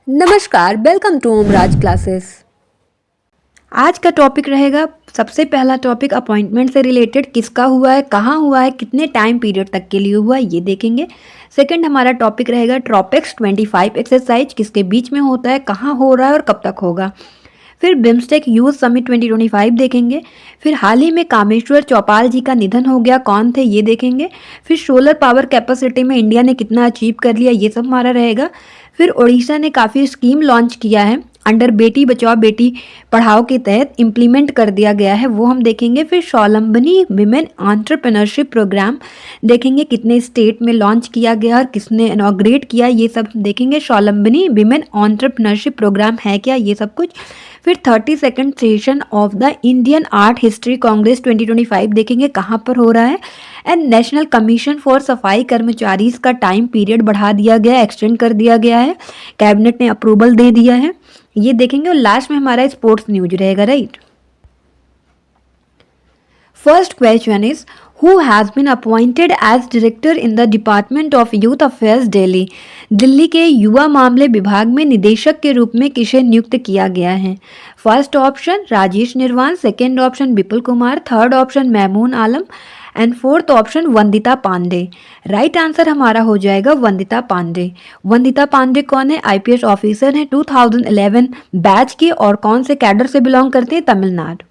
नमस्कार, welcome to Omraj classes. आज का टॉपिक रहेगा, सबसे पहला टॉपिक अपॉइंटमेंट से रिलेटेड, किसका हुआ है, कहाँ हुआ है, कितने टाइम पीरियड तक के लिए हुआ है, ये देखेंगे। सेकंड हमारा टॉपिक रहेगा ट्रॉपिक्स 25 एक्सरसाइज, किसके बीच में होता है, कहाँ हो रहा है और कब तक होगा। फिर बिम्स्टेक यूथ समिट 2025 देखेंगे। फिर हाल ही में कामेश्वर चौपाल जी का निधन हो गया, कौन थे, ये देखेंगे। फिर सोलर पावर कैपेसिटी में इंडिया ने कितना अचीव कर लिया, ये सब हमारा रहेगा। फिर उड़ीसा ने काफ़ी स्कीम लॉन्च किया है, अंडर बेटी बचाओ बेटी पढ़ाओ के तहत इम्प्लीमेंट कर दिया गया है, वो हम देखेंगे। फिर स्वावलंबनी विमेन एंटरप्रेन्योरशिप प्रोग्राम देखेंगे, कितने स्टेट में लॉन्च किया गया और किसने इनॉग्रेट किया, ये सब देखेंगे। स्वावलंबनी विमेन एंटरप्रेन्योरशिप प्रोग्राम है क्या, ये सब कुछ। फिर 32nd session of the Indian Art History Congress 2025 देखेंगे, कहाँ पर हो रहा है। एंड नेशनल कमीशन फॉर सफाई कर्मचारी का टाइम पीरियड बढ़ा दिया गया, एक्सटेंड कर दिया गया है, कैबिनेट ने अप्रूवल दे दिया है, ये देखेंगे। और लास्ट में हमारा स्पोर्ट्स न्यूज रहेगा, right. First question is, who has been appointed as director in the department of youth affairs Delhi. Delhi के युवा मामले विभाग में निदेशक के रूप में किसे नियुक्त किया गया है। First option Rajesh Nirvan, second option Vipul Kumar, third option Maimoon Alam and fourth option Vandita Pandey. Right answer हमारा हो जाएगा वंदिता पांडे। वंदिता पांडे कौन है, आईपीएस ऑफिसर हैं, 2011 बैच के, और कौन से कैडर से बिलोंग करते हैं, तमिलनाडु।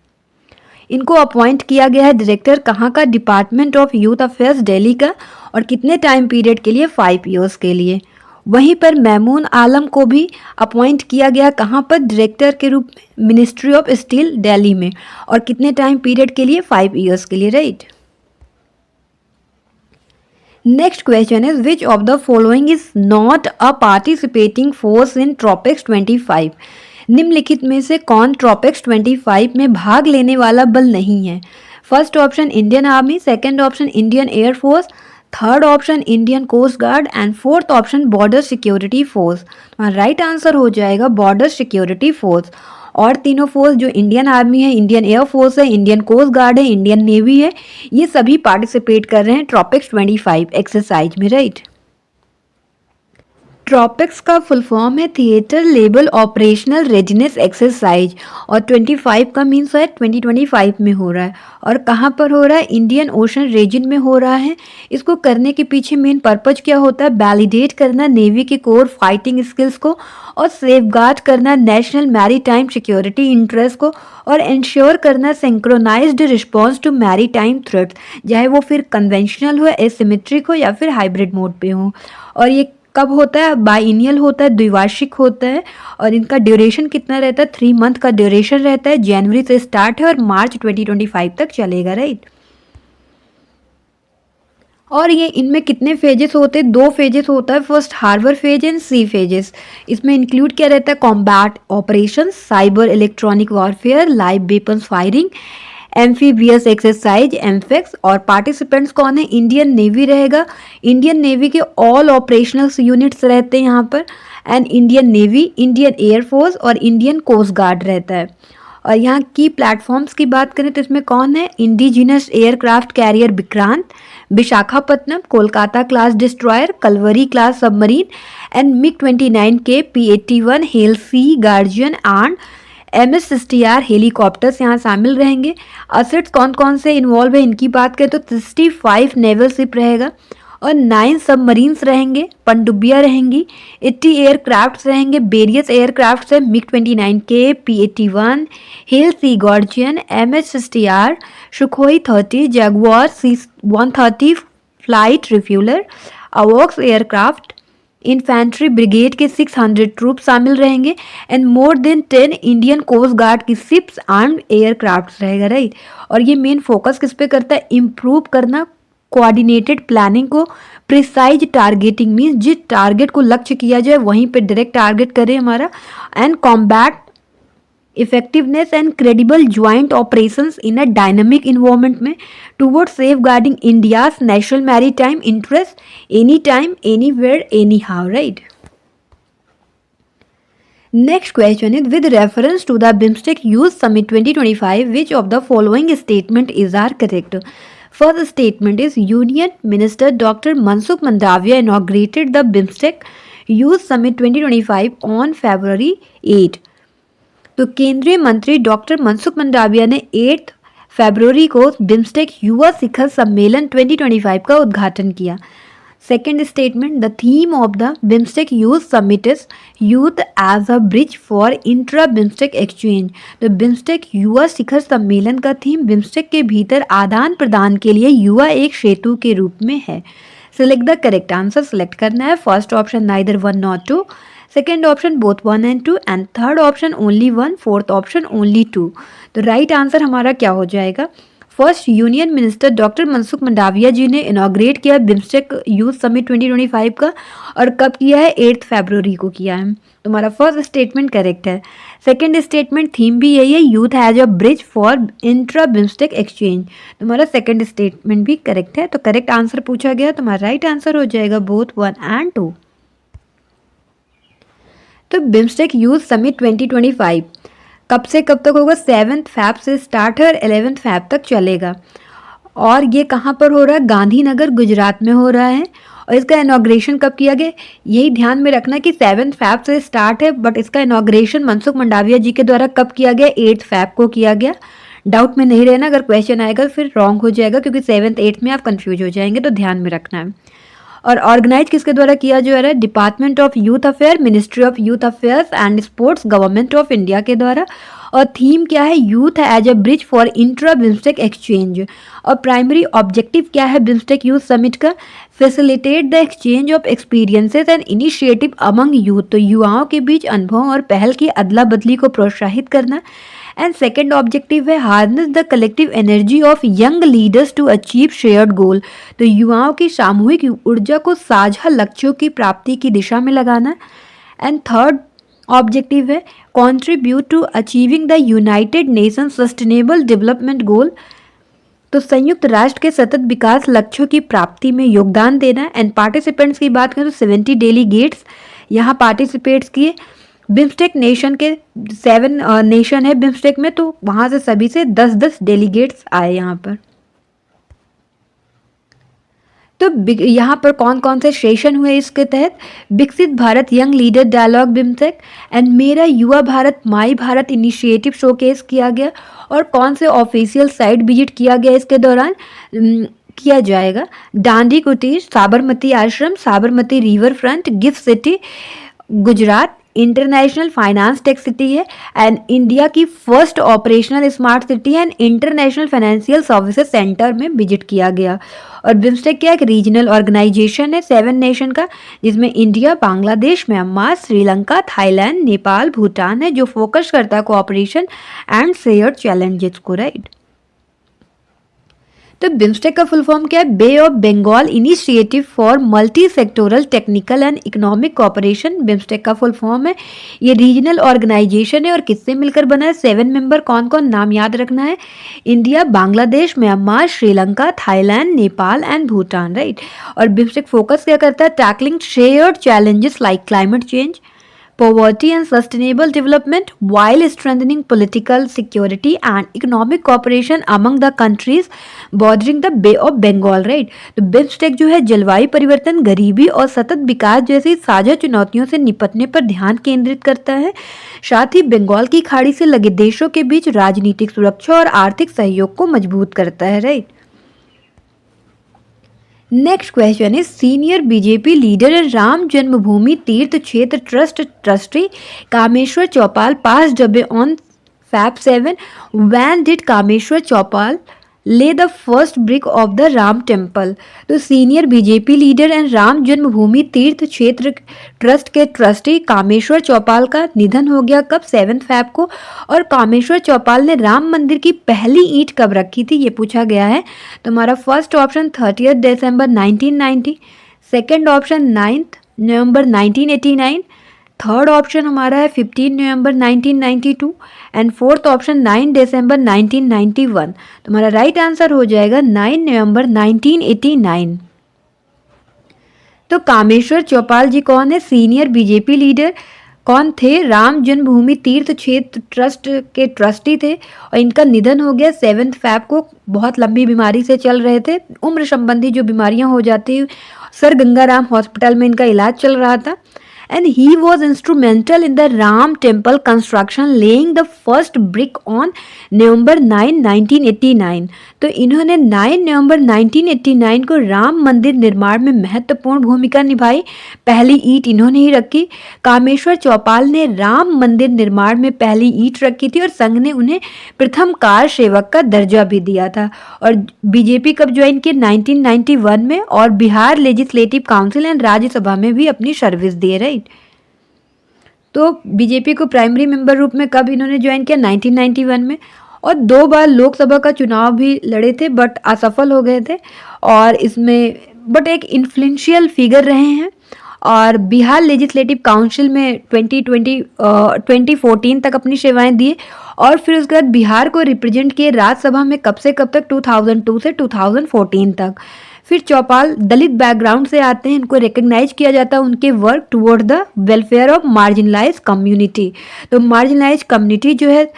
इनको अपॉइंट किया गया है डायरेक्टर कहाँ का, department of youth affairs Delhi का, और कितने टाइम पीरियड के लिए, 5 ईयर्स के लिए। वहीं पर मैमून आलम को भी अपॉइंट किया गया कहाँ पर, डायरेक्टर के रूप में, मिनिस्ट्री ऑफ स्टील दिल्ली में, और कितने टाइम पीरियड के लिए, 5 ईयर्स के लिए, right. Next question is, which of the following is not a participating force in tropics 25। निम्नलिखित में से कौन ट्रॉपिक्स 25 में भाग लेने वाला बल नहीं है। First option Indian army, second option Indian air force, third option Indian coast guard and fourth option border security force. Right answer हो जाएगा बॉर्डर सिक्योरिटी फोर्स। और तीनों फोर्स जो इंडियन आर्मी है, इंडियन एयरफोर्स है, इंडियन कोस्ट गार्ड है, Indian navy है, ये सभी पार्टिसिपेट कर रहे हैं ट्रॉपिक्स 25 एक्सरसाइज में, राइट। ट्रॉपिक्स का फुल फॉर्म है theatre level operational readiness exercise, और 25 का मीन्स है 2025 में हो रहा है। और कहाँ पर हो रहा है, इंडियन ओशन रीजन में हो रहा है। इसको करने के पीछे मेन पर्पज क्या होता है, वैलिडेट करना नेवी के कोर फाइटिंग स्किल्स को, और सेफगार्ड करना नेशनल मैरीटाइम सिक्योरिटी इंटरेस्ट को, और इंश्योर करना synchronised response to maritime threats, चाहे वो फिर कन्वेंशनल हो, एसिमेट्रिक हो, या फिर हाइब्रिड मोड पे हो। और ये कब होता है, बाइनियल होता है, द्विवार्षिक होता है। और इनका ड्यूरेशन कितना रहता है, 3 मंथ का ड्यूरेशन रहता है। जनवरी से स्टार्ट है और मार्च 2025 तक चलेगा, राइट। और ये इनमें कितने फेजेस होते हैं, 2 फेजेस होता है, first harbour phase and sea phases. इसमें इंक्लूड क्या रहता है, combat operation, cyber electronic warfare, live weapons firing, amphibious exercise AMPHEX. और पार्टिसिपेंट्स कौन है, इंडियन नेवी रहेगा। इंडियन नेवी के ऑल ऑपरेशनल यूनिट्स रहते हैं यहाँ पर, and Indian Navy, Indian Air Force और इंडियन कोस्ट गार्ड रहता है। और यहाँ की प्लेटफॉर्म्स की बात करें तो इसमें कौन है, indigenous aircraft carrier Vikrant, Visakhapatnam, Kolkata class destroyer, Kalvari class submarine and मिग-29 K P-81 Halsey guardian and MS-60R helicopters यहाँ शामिल रहेंगे। असेट्स कौन कौन से इन्वॉल्व है, इनकी बात करें तो 65 नेवल शिप रहेगा, और 9 सबमरीन्स रहेंगे, पनडुब्बियाँ रहेंगी, 80 एयरक्राफ्ट्स रहेंगे, वेरियस एयरक्राफ्ट्स है, मिग-29 के P-81 हेल Sea Guardian, MS-60R, Sukhoi 30, Jaguar C-130 flight refueller, अवॉक्स एयरक्राफ्ट, इन्फेंट्री ब्रिगेड के 600 ट्रूप शामिल रहेंगे, and more than 10 Indian coast Guard की शिप्स एंड एयरक्राफ्ट रहेगा, राइट। और ये मेन फोकस किस पे करता है, इम्प्रूव करना कोऑर्डिनेटेड प्लानिंग को, प्रिसाइज टारगेटिंग मीन्स जिस टारगेट को लक्ष्य किया जाए वहीं पे डायरेक्ट टारगेट करे हमारा, and combat effectiveness and credible joint operations in a dynamic environment में toward safeguarding India's national maritime interest any time anywhere anyhow, right. Next question is, with reference to the BIMSTEC Youth Summit 2025, which of the following statement is are correct? First statement is, Union Minister Dr. Mansukh Mandavia inaugurated the BIMSTEC youth summit 2025 on February 8। तो केंद्रीय मंत्री doctor Mansukh Mandaviya ने 8 फरवरी को BIMSTEC युवा शिखर सम्मेलन 2025 का उद्घाटन किया। Second statement, the theme of the BIMSTEC youth summit is youth as a bridge for intra BIMSTEC exchange. तो बिम्स्टेक युवा शिखर सम्मेलन का थीम बिम्स्टेक के भीतर आदान प्रदान के लिए युवा एक सेतु के रूप में है। Select the correct answer select करना है। First option neither 1 not 2, second option both 1 and 2 and third option only 1, fourth option only 2। तो राइट आंसर हमारा क्या हो जाएगा? First, union minister doctor Mansukh Mandaviya ji ने इनॉग्रेट किया बिम्स्टेक यूथ समिट 2025 का, और कब किया है? 8 फरवरी को किया है। तुम्हारा फर्स्ट स्टेटमेंट करेक्ट है। सेकेंड स्टेटमेंट थीम भी यही है, youth has a bridge for intra BIMSTEC exchange. तुम्हारा सेकेंड स्टेटमेंट भी करेक्ट है। तो करेक्ट आंसर पूछा गया, तुम्हारा राइट आंसर हो जाएगा बोथ 1 and 2। तो बिम्स्टेक यूथ समिट 2025 कब से कब तक होगा? 7 फैब से स्टार्ट है और 11 फैब तक चलेगा। और ये कहाँ पर हो रहा है? गांधीनगर गुजरात में हो रहा है। और इसका इनॉग्रेशन कब किया गया? यही ध्यान में रखना कि 7 फैब से स्टार्ट है, बट इसका इनॉग्रेशन मनसुख मंडाविया जी के द्वारा कब किया गया? 8 फैब को किया गया। डाउट में नहीं रहना, अगर क्वेश्चन आएगा फिर रॉन्ग हो जाएगा, क्योंकि 7th 8th में आप कंफ्यूज हो जाएंगे, तो ध्यान में रखना है। और ऑर्गेनाइज किसके द्वारा किया जा रहा है? Department of youth affair, ministry of youth affairs and sports, government of India के द्वारा। और थीम क्या है? Youth as a bridge for intra BIMSTEC exchange. और प्राइमरी ऑब्जेक्टिव क्या है बिम्स्टेक यूथ समिट का? Facilitate the exchange of experiences and initiative among youth. तो युवाओं के बीच अनुभव और पहल की अदला बदली को प्रोत्साहित करना। एंड सेकेंड ऑब्जेक्टिव है harness the collective energy of young leaders to achieve shared goal. तो युवाओं की सामूहिक ऊर्जा को साझा लक्ष्यों की प्राप्ति की दिशा में लगाना। एंड थर्ड ऑब्जेक्टिव है contribute to achieving the united nation sustainable development goal. तो संयुक्त राष्ट्र के सतत विकास लक्ष्यों की प्राप्ति में योगदान देना। एंड पार्टिसिपेंट्स की बात करें तो 70 डेलीगेट्स यहाँ पार्टिसिपेट्स किए। बिम्स्टेक नेशन के 7 नेशन है बिम्स्टेक में, तो वहाँ से सभी से 10-10 डेलीगेट्स आए यहाँ पर। तो यहाँ पर कौन कौन से सेशन हुए इसके तहत? Viksit Bharat young leader dialogue BIMSTEC and Mera Yuva Bharat my Bharat initiative showcase किया गया। और कौन से ऑफिशियल साइट विजिट किया गया इसके दौरान किया जाएगा? दांडी कुटीर, साबरमती आश्रम, Sabarmati river front, gift city Gujarat, international finance tech city है, एंड इंडिया की first operational smart city and international financial services centre में विजिट किया गया। और बिम्स्टेक क्या एक रीजनल ऑर्गेनाइजेशन है 7 नेशन का, जिसमें India, Bangladesh, Myanmar, Sri Lanka, Thailand, Nepal, Bhutan है, जो फोकस करता है कोऑपरेशन एंड शेयर्ड चैलेंजेस को, राइट। तो बिम्स्टेक का फुल फॉर्म क्या है? Bay of Bengal initiative for multi sectoral technical and economic cooperation BIMSTEC का फुल फॉर्म है। ये रीजनल ऑर्गेनाइजेशन है और किससे मिलकर बना है? 7 मेंबर कौन कौन? नाम याद रखना है, India, Bangladesh, Myanmar, Sri Lanka, Thailand, Nepal and Bhutan, right. और बिम्स्टेक फोकस क्या करता है? Tackling shared challenges like climate change, poverty and sustainable development while strengthening political security and economic cooperation among the countries bordering the Bay of Bengal, right? तो BIMSTEC जो है जलवायु परिवर्तन, गरीबी और सतत विकास जैसी साझा चुनौतियों से निपटने पर ध्यान केंद्रित करता है। साथ ही बंगाल की खाड़ी से लगे देशों के बीच राजनीतिक सुरक्षा और आर्थिक सहयोग को मजबूत करता है, right. Next question is senior BJP leader and Ram Janmabhoomi Teerth Kshetra trust trustee Kameshwar Chaupal pass away on Feb 7। When did Kameshwar Chaupal lay the first brick of the Ram temple. तो senior BJP leader and Ram Janmabhoomi Teerth Kshetra trust के ट्रस्टी कामेश्वर चौपाल का निधन हो गया कब? 7 फैब को। और कामेश्वर चौपाल ने राम मंदिर की पहली ईंट कब रखी थी, ये पूछा गया है। तुम्हारा फर्स्ट ऑप्शन 30 दिसंबर 1990, सेकेंड ऑप्शन 9 नवंबर 1989, थर्ड ऑप्शन हमारा है 15 नवंबर 1992 एंड फोर्थ ऑप्शन 9 दिसंबर 1991। तुम्हारा राइट आंसर हो जाएगा 9 नवंबर 1989। तो कामेश्वर चौपाल जी कौन है? सीनियर बीजेपी लीडर कौन थे? राम जन्मभूमि तीर्थ क्षेत्र ट्रस्ट के ट्रस्टी थे और इनका निधन हो गया 7 फैब को। बहुत लंबी बीमारी से चल रहे थे, उम्र संबंधी जो बीमारियां हो जाती, सर गंगाराम हॉस्पिटल में इनका इलाज चल रहा था। and he was instrumental in the Ram temple construction, laying the first brick on November 9, 1989. तो इन्होंने 9 नवंबर 1989 को राम मंदिर निर्माण में महत्वपूर्ण भूमिका निभाई। पहली ईंट इन्होंने ही रखी। कामेश्वर चौपाल ने राम मंदिर निर्माण में पहली ईंट रखी थी और संघ ने उन्हें प्रथम कार सेवक का दर्जा भी दिया था। और बीजेपी कब ज्वाइन किए? 1991 में, और Bihar legislative council and Rajya Sabha में भी अपनी सर्विस दी, राइट। तो बीजेपी को प्राइमरी मेंबर रूप में कब इन्होंने ज्वाइन किया? 1991 में। और 2 बार लोकसभा का चुनाव भी लड़े थे बट असफल हो गए थे, और इसमें बट एक इन्फ्लुएंशियल फिगर रहे हैं। और बिहार लेजिस्लेटिव काउंसिल में 2014 तक अपनी सेवाएं दी, और फिर उसके बाद बिहार को रिप्रेजेंट किए राज्यसभा में कब से कब तक? 2002 से 2014 तक। फिर चौपाल दलित बैकग्राउंड से आते हैं, इनको रिकग्नाइज किया जाता है उनके work toward the welfare of marginalize community. तो मार्जिनलाइज कम्युनिटी जो है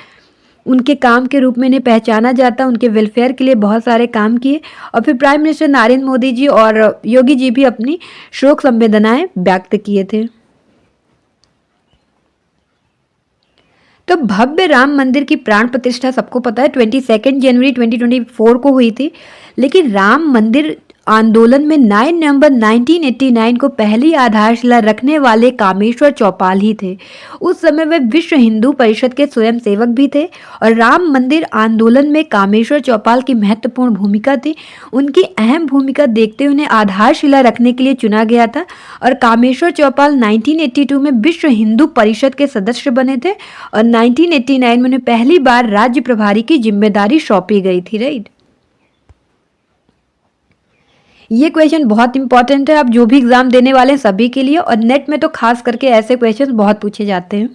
उनके काम के रूप में इन्हें पहचाना जाता है, उनके वेलफेयर के लिए बहुत सारे काम किए। और फिर प्राइम मिनिस्टर नरेंद्र मोदी जी और योगी जी भी अपनी शोक संवेदनाएं व्यक्त किए थे। तो भव्य राम मंदिर की प्राण प्रतिष्ठा सबको पता है 22 जनवरी 2024 को हुई थी, लेकिन राम मंदिर आंदोलन में 9 नवंबर 1989 को पहली आधारशिला रखने वाले कामेश्वर चौपाल ही थे। उस समय वे विश्व हिंदू परिषद के स्वयंसेवक भी थे, और राम मंदिर आंदोलन में कामेश्वर चौपाल की महत्वपूर्ण भूमिका थी। उनकी अहम भूमिका देखते हुए उन्हें आधारशिला रखने के लिए चुना गया था, और कामेश्वर चौपाल 1982 में विश्व हिंदू परिषद के सदस्य बने थे, और 1989 में उन्हें पहली बार राज्य प्रभारी की जिम्मेदारी सौंपी गई थी, राइट। ये क्वेश्चन बहुत इंपॉर्टेंट है, आप जो भी एग्जाम देने वाले हैं सभी के लिए, और नेट में तो खास करके ऐसे क्वेश्चन बहुत पूछे जाते हैं।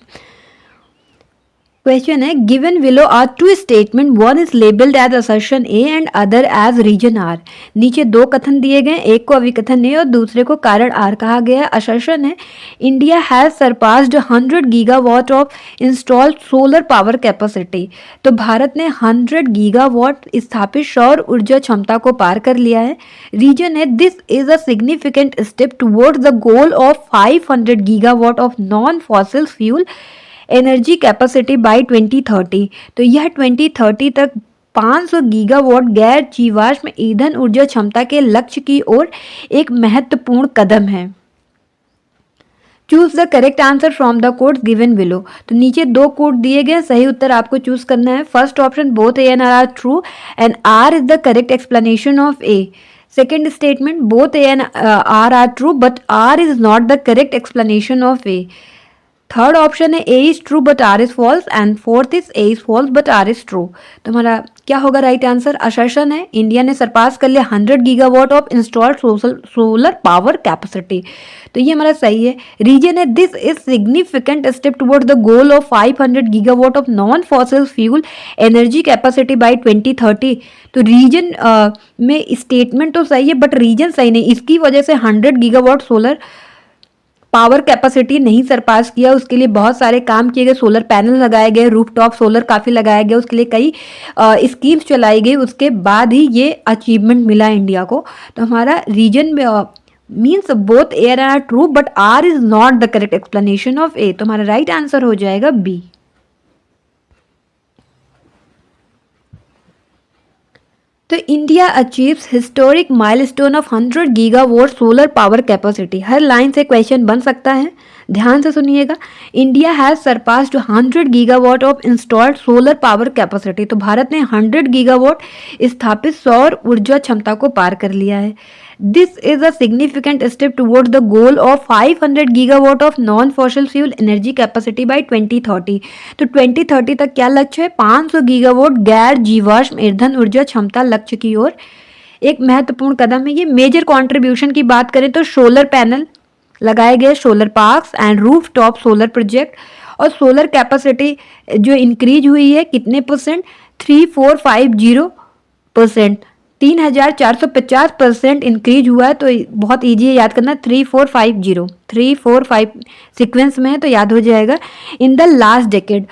क्वेश्चन है, given below are 2 statement, one is labelled as assertion A and other as reason R. नीचे 2 कथन दिए गए, एक को अभिकथन ए और दूसरे को कारण आर कहा गया है। असर्शन है, India has surpassed 100 gigawatt of installed solar power capacity. तो भारत ने 100 गीगावाट स्थापित सौर ऊर्जा क्षमता को पार कर लिया है। रीजन है, this is a significant step towards the goal of 500 gigawatt of non fossil fuel energy capacity by 2030। तो यह 2030 तक 500 गीगावाट गैर जीवाश्म ईंधन ऊर्जा क्षमता के लक्ष्य की ओर एक महत्वपूर्ण कदम है। Choose the correct answer from the codes given below. तो नीचे 2 कोड दिए गए, सही उत्तर आपको चूज करना है। First option, both A and R true and R is the correct explanation of A. Second statement, both A and R true but R is not the correct explanation of A. Third option है, A is true but R is false, and fourth is A is false but R is true. तो हमारा क्या होगा right answer? Assertion है, India ने surpass कर लिया 100 gigawatt of installed solar power capacity. तो ये हमारा सही है। रीजन है, this is significant step toward the goal of 500 gigawatt of non fossil fuel energy capacity by 2030। तो रीजन में स्टेटमेंट तो सही है बट रीजन सही नहीं, इसकी वजह से 100 गीगावाट सोलर पावर कैपेसिटी नहीं सरपास किया। उसके लिए बहुत सारे काम किए गए, सोलर पैनल लगाए गए, रूफटॉप सोलर काफ़ी लगाया गया, उसके लिए कई स्कीम्स चलाई गई, उसके बाद ही ये अचीवमेंट मिला इंडिया को। तो हमारा reason means both A and R true but R is not the correct explanation of A. तो हमारा राइट आंसर हो जाएगा बी। तो India achieves historic milestone of 100 gigawatt solar power capacity. हर लाइन से क्वेश्चन बन सकता है, ध्यान से सुनिएगा। India has surpassed 100 gigawatt of installed solar power capacity. तो भारत ने 100 गीगावाट स्थापित सौर ऊर्जा क्षमता को पार कर लिया है। This is a significant step towards the goal of 500 gigawatt of non fossil fuel energy capacity by 2030। तो 2030 तक क्या लक्ष्य है? 500 गीगावाट गैर जीवाश्म ईंधन ऊर्जा क्षमता लक्ष्य की ओर एक महत्वपूर्ण कदम है। ये मेजर कंट्रीब्यूशन की बात करें तो सोलर पैनल लगाए गए, solar parks and roof top solar project, और सोलर कैपेसिटी जो इंक्रीज हुई है कितने परसेंट? 3450%, 3450% इंक्रीज हुआ है। तो बहुत ईजी है याद करना, 3450 345 सीक्वेंस में है तो याद हो जाएगा। In the last decade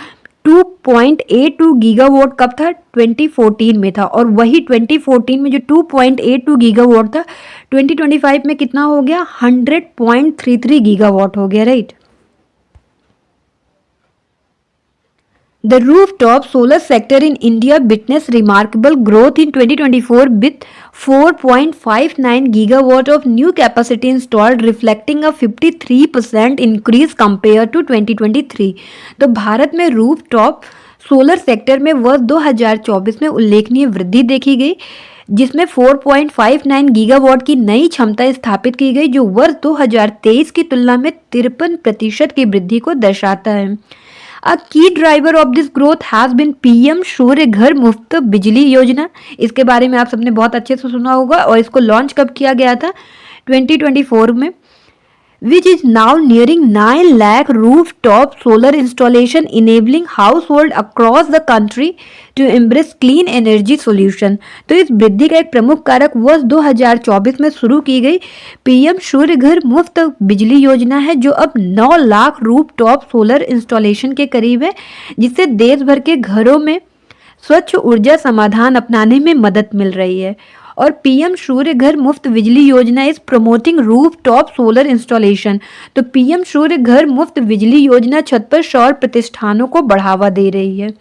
2.82 gigawatt कब था? 2014 में था। और वही 2014 में जो 2.82 गीगावाट था, 2025 में कितना हो गया? 100.33 गीगावाट हो गया, right. The rooftop solar sector in India witnessed remarkable growth in 2024 with 4.59 gigawatt of new capacity installed, reflecting a 53% increase compared to 2023. तो भारत में रूफटॉप सोलर सेक्टर में वर्ष 2024 में उल्लेखनीय वृद्धि देखी गई, जिसमें 4.59 गीगावाट की नई क्षमता स्थापित की गई, जो वर्ष 2023 की तुलना में 53% की वृद्धि को दर्शाता है। A key driver of this growth has been PM सूर्य घर मुफ्त बिजली योजना। इसके बारे में आप सबने बहुत अच्छे से सुना होगा, और इसको लॉन्च कब किया गया था? 2024 में, which is now nearing 9 lakh rooftop solar installation, enabling household across the country to embrace clean energy solution। तो इस वृद्धि का एक प्रमुख कारक वर्ष 2024 में शुरू की गई पीएम सूर्य घर मुफ्त बिजली योजना है, जो अब 9 लाख रूफटॉप सोलर इंस्टॉलेशन के करीब है, जिससे देश भर के घरों में स्वच्छ ऊर्जा समाधान अपनाने में मदद मिल रही है। और पीएम सूर्य घर मुफ्त बिजली योजना is promoting rooftop solar installation. तो पीएम सूर्य घर मुफ्त बिजली योजना छत पर सौर प्रतिष्ठानों को बढ़ावा दे रही है।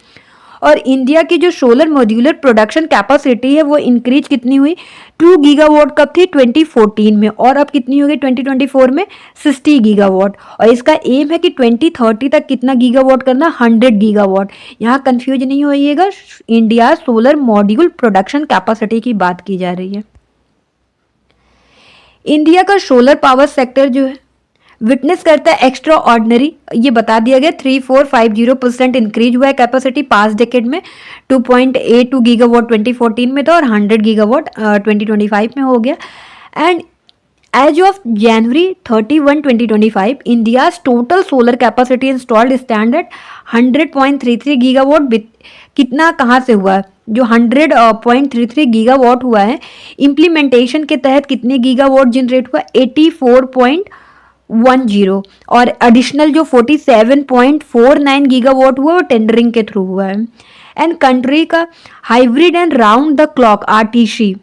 और इंडिया की जो सोलर मॉड्यूलर प्रोडक्शन कैपेसिटी है वो इंक्रीज कितनी हुई? 2 गीगावाट कब थी? 2014 में, और अब कितनी हो गई 2024 में? 60 गीगावाट। और इसका एम है कि 2030 तक कितना गीगावाट करना? 100 गीगावाट। यहाँ कंफ्यूज नहीं होइएगा, India solar module production capacity की बात की जा रही है। इंडिया का सोलर पावर सेक्टर जो है विटनेस करता है एक्स्ट्रा ऑर्डिनरी, ये बता दिया गया, 3450% इंक्रीज हुआ है कैपेसिटी पास डेकेड में। 2.82 गीगावाट 2014 में था, और 100 गीगावाट 2025 में हो गया। And as of January 31, 2025, India's total solar capacity installed stand at 100.33 gigawatt. कितना कहाँ से हुआ है? जो 100.33 गीगावाट हुआ है, इम्प्लीमेंटेशन के तहत कितने गीगावाट जनरेट हुआ? 84.10। और एडिशनल जो 47.49 गीगावाट हुआ वो टेंडरिंग के थ्रू हुआ है। एंड कंट्री का hybrid and round the clock RTC,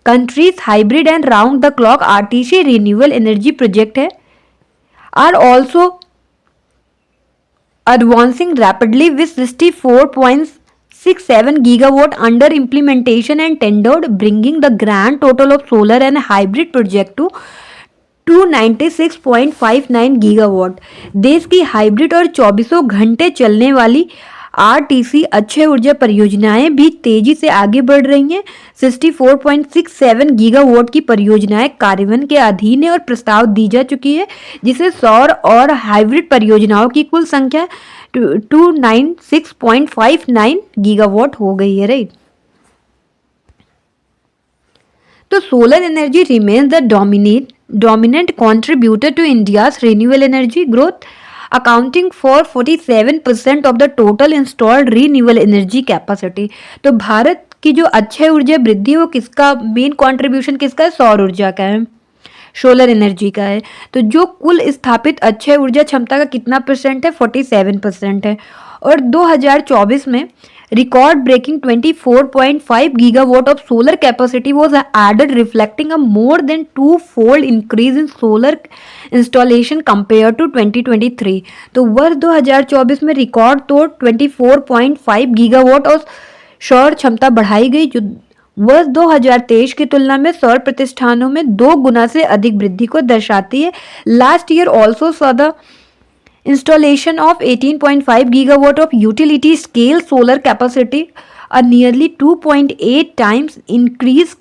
countries hybrid and round the clock RTC renewable energy project है, are also advancing rapidly with 64.67 gigawatt under implementation and tendered, bringing the grand total of solar and hybrid project to 296.59 gigawatt. देश की hybrid और 24 घंटे चलने वाली RTC Akshay ऊर्जा परियोजनाएं भी तेजी से आगे बढ़ रही हैं। 64.67 गीगावाट की परियोजनाएं कार्यान्वयन के अधीन है और प्रस्ताव दी जा चुकी है, जिसे सौर और हाइब्रिड परियोजनाओं की कुल संख्या 296.59 गीगावाट हो गई है, राइट। तो solar energy remains the dominant contributor to India's renewable energy growth, accounting for 47% of the total installed renewable energy capacity। तो भारत की जो अक्षय ऊर्जा वृद्धि वो किसका मेन कंट्रीब्यूशन किसका है? सौर ऊर्जा का है, सोलर एनर्जी का है। तो जो कुल स्थापित अक्षय ऊर्जा क्षमता का कितना परसेंट है? 47% है। और 2024 में record breaking 24.5 gigawatt of solar capacity was added, reflecting a more than two-fold increase in solar installation compared to 2023। तो वर्ष 2024 में रिकॉर्ड तोड़ 24.5 गीगावाट और सौर क्षमता बढ़ाई गई, जो वर्ष 2023 की तुलना में सौर प्रतिष्ठानों में 2 गुना से अधिक वृद्धि को दर्शाती है। Last year also saw the installation of 18.5 gigawatt of utility scale solar capacity, a nearly 2.8 times increase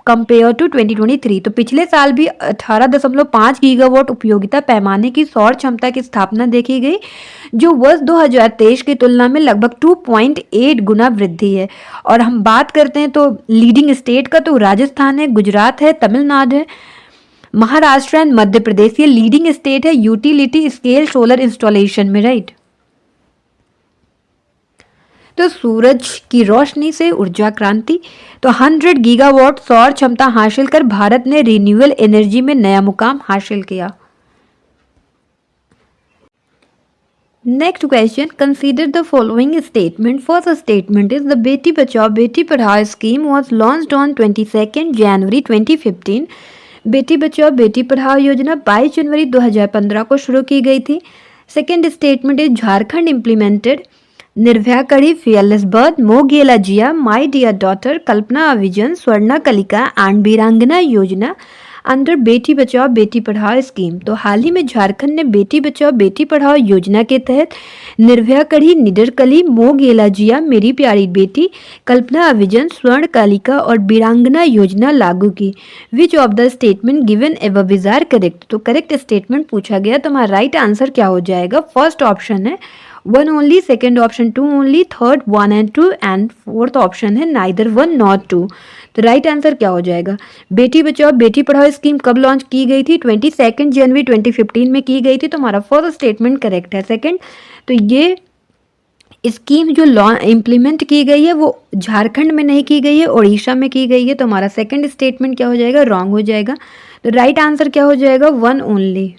compared to 2023। तो पिछले साल भी 18.5 गीगावाट उपयोगिता पैमाने की सौर क्षमता की स्थापना देखी गई, जो वर्ष 2023 की तुलना में लगभग 2.8 गुना वृद्धि है। और हम बात करते हैं तो लीडिंग स्टेट का, तो राजस्थान है, गुजरात है, तमिलनाडु है, महाराष्ट्र एंड मध्य प्रदेश, ये लीडिंग स्टेट है यूटिलिटी स्केल सोलर इंस्टॉलेशन में, राइट। तो सूरज की रोशनी से ऊर्जा क्रांति, तो 100 गीगावाट सौर क्षमता हासिल कर भारत ने रिन्यूएबल एनर्जी में नया मुकाम हासिल किया। Next question, consider the following statement. First statement is the Beti Bachao Beti Padhao scheme was launched on 22nd January 2015. बेटी बचाओ बेटी पढ़ाओ योजना 22 जनवरी 2015 को शुरू की गई थी. Second statement is Jharkhand implemented Nirbhaya Kadi, fearless bird, Mo Gehla Jhia, my dear daughter, Kalpana Abhijan, Swarna Kalika and Virangana Yojana under बेटी Bachao Beti Padhao scheme. तो हाल ही में झारखंड ने बेटी बचाओ बेटी पढ़ाओ योजना के तहत निर्भया कड़ी, निडर कली, मोगेला जिया, मेरी प्यारी बेटी, कल्पना अविजन, स्वर्ण कालिका और वीरांगना योजना लागू की. Which of the statement given above is are correct. तो करेक्ट स्टेटमेंट पूछा गया तो हमारा राइट आंसर क्या हो जाएगा. फर्स्ट ऑप्शन है 1 only, second option 2 only, third 1 and 2 and fourth option है नाइदर 1 नॉट 2. तो राइट आंसर क्या हो जाएगा. बेटी बचाओ बेटी पढ़ाओ स्कीम कब लॉन्च की गई थी. 22 जनवरी 2015 में की गई थी. तो हमारा फर्स्ट स्टेटमेंट करेक्ट है. सेकेंड, तो ये स्कीम जो इम्प्लीमेंट की गई है वो झारखंड में नहीं की गई है, उड़ीसा में की गई है. तो हमारा सेकेंड स्टेटमेंट क्या हो जाएगा, रॉन्ग हो जाएगा. तो राइट आंसर क्या हो जाएगा, 1 ओनली.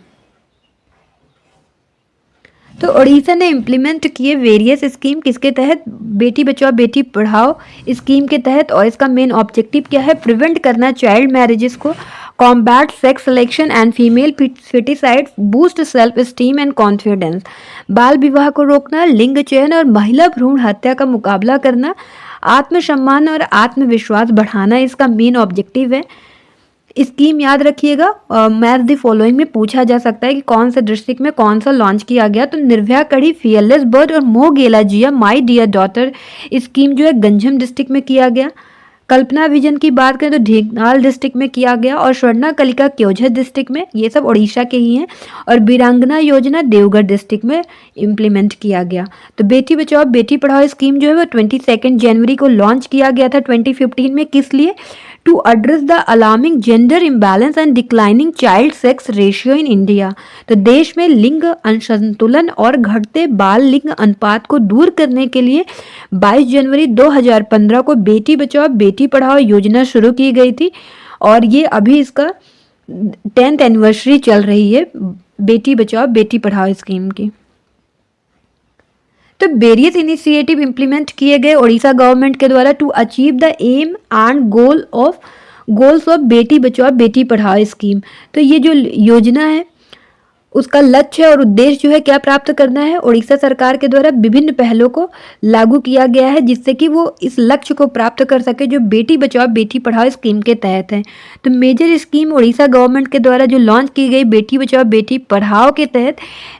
तो उड़ीसा ने इम्प्लीमेंट किए वेरियस स्कीम किसके तहत, बेटी बचाओ बेटी पढ़ाओ स्कीम के तहत. और इसका मेन ऑब्जेक्टिव क्या है, प्रिवेंट करना चाइल्ड मैरिजेस को, combat sex selection and female foeticide, boost self esteem and confidence, बाल विवाह को रोकना, लिंग चयन और महिला भ्रूण हत्या का मुकाबला करना, आत्मसम्मान और आत्मविश्वास बढ़ाना इसका मेन ऑब्जेक्टिव है. स्कीम याद रखिएगा, मैथ द फॉलोइंग में पूछा जा सकता है कि कौन से डिस्ट्रिक्ट में कौन सा लॉन्च किया गया. तो निर्भया कड़ी, फियरलेस बर्ड और मोगेला Jhia, my dear daughter scheme जो है गंजम डिस्ट्रिक्ट में किया गया. कल्पना विजन की बात करें तो ढेंकनाल डिस्ट्रिक्ट में किया गया. और स्वर्णा कलिका क्योंझर डिस्ट्रिक्ट में, ये सब उड़ीसा के ही हैं. और वीरांगना योजना देवगढ़ डिस्ट्रिक्ट में इम्प्लीमेंट किया गया. तो बेटी बचाओ बेटी पढ़ाओ स्कीम जो है वो 22 जनवरी को लॉन्च किया गया था 2015 में. किस लिए, to address the alarming gender imbalance and declining child sex ratio in India. तो देश में लिंग असंतुलन और घटते बाल लिंग अनुपात को दूर करने के लिए 22 जनवरी 2015 को बेटी बचाओ बेटी पढ़ाओ योजना शुरू की गई थी. और ये अभी इसका 10th एनिवर्सरी चल रही है बेटी बचाओ बेटी पढ़ाओ स्कीम की. तो वेरियस इनिशिएटिव इम्प्लीमेंट किए गए उड़ीसा गवर्नमेंट के द्वारा to achieve the aim and goals of Beti Bachao Beti Padhao scheme. तो ये जो योजना है उसका लक्ष्य और उद्देश्य जो है क्या प्राप्त करना है, उड़ीसा सरकार के द्वारा विभिन्न पहलों को लागू किया गया है जिससे कि वो इस लक्ष्य को प्राप्त कर सके जो बेटी बचाओ बेटी पढ़ाओ स्कीम के तहत है. तो मेजर स्कीम उड़ीसा गवर्नमेंट के द्वारा जो लॉन्च की गई बेटी बचाओ बेटी पढ़ाओ के तहत